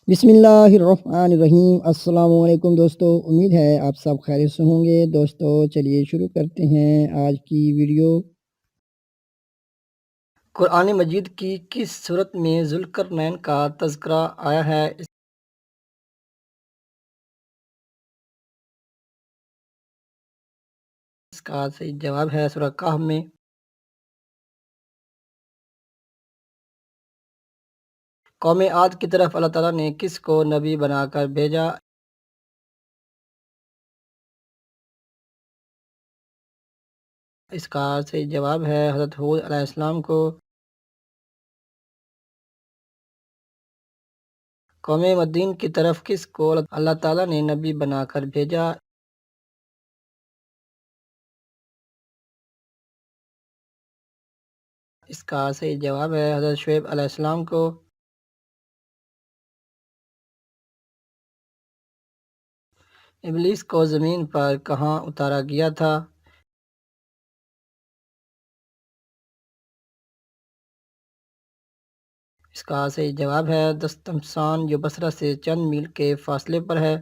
بسم اللہ الرحمن الرحیم۔ السلام علیکم دوستو، امید ہے آپ سب خیریت سے ہوں گے۔ دوستو چلیے شروع کرتے ہیں آج کی ویڈیو۔ قرآن مجید کی کس صورت میں ذوالقرنین کا تذکرہ آیا ہے؟ اس کا صحیح جواب ہے سورہ کہف میں۔ قوم عاد کی طرف اللہ تعالیٰ نے کس کو نبی بنا کر بھیجا؟ اس کا صحیح جواب ہے حضرت ہود علیہ السلام کو۔ قوم مدین کی طرف کس کو اللہ تعالیٰ نے نبی بنا کر بھیجا؟ اس کا صحیح جواب ہے حضرت شعیب علیہ السلام کو۔ ابلیس کو زمین پر کہاں اتارا گیا تھا؟ اس کا صحیح جواب ہے دستمسان، جو بصرہ سے چند میل کے فاصلے پر ہے۔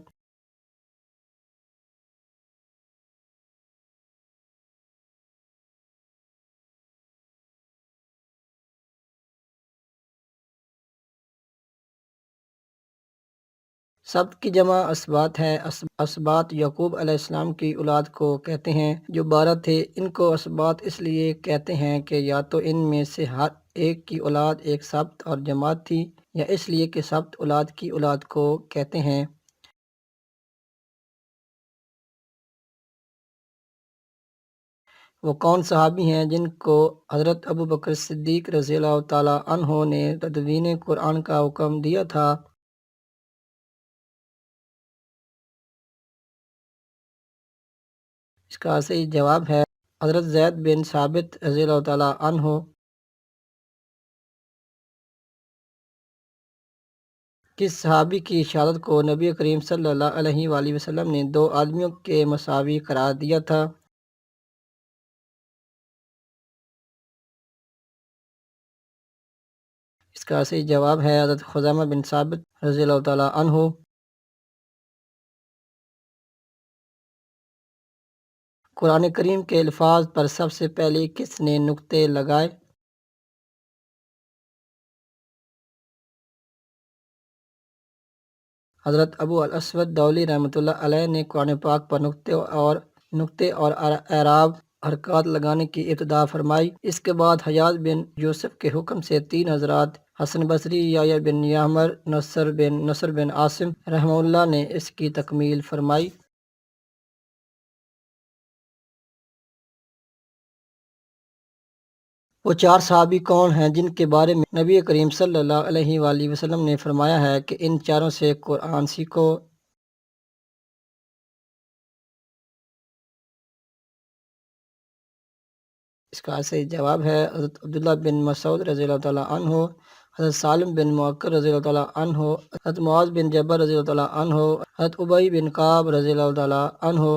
سبت کی جمع اسبات ہے۔ اسبات یعقوب علیہ السلام کی اولاد کو کہتے ہیں، جو 12 تھے۔ ان کو اسبات اس لیے کہتے ہیں کہ یا تو ان میں سے ہر ایک کی اولاد ایک سبت اور جماعت تھی، یا اس لیے کہ سبت اولاد کی اولاد کو کہتے ہیں۔ وہ کون صحابی ہیں جن کو حضرت ابوبکر صدیق رضی اللہ تعالیٰ عنہ نے تدوین قرآن کا حکم دیا تھا؟ اس کا صحیح جواب ہے حضرت زید بن ثابت رضی اللہ تعالیٰ عنہ۔ کس صحابی کی شہادت کو نبی کریم صلی اللہ علیہ وآلہ وسلم نے 2 آدمیوں کے مساوی قرار دیا تھا؟ اس کا صحیح جواب ہے حضرت خزیمہ بن ثابت رضی اللہ تعالیٰ عنہ۔ قرآن کریم کے الفاظ پر سب سے پہلے کس نے نقطے لگائے؟ حضرت ابو الاسود دولی رحمۃ اللہ علیہ نے قرآن پاک پر نقطے اور اعراب حرکات لگانے کی ابتدا فرمائی۔ اس کے بعد حجاج بن یوسف کے حکم سے 3 حضرات حسن بصری، یحییٰ بن یعمر، نصر بن عاصم رحمہ اللہ نے اس کی تکمیل فرمائی۔ وہ 4 صحابی کون ہیں جن کے بارے میں نبی کریم صلی اللہ علیہ وآلہ وسلم نے فرمایا ہے کہ ان چاروں سے قرآن سیکھو؟ اس کا صحیح جواب ہے حضرت عبداللہ بن مسعود رضی اللہ تعالیٰ عنہ، حضرت سالم بن معقر رضی اللہ تعالیٰ عنہ، حضرت معاذ بن جبل رضی اللہ تعالیٰ عنہ، حضرت ابی بن کعب رضی اللہ تعالیٰ عنہ۔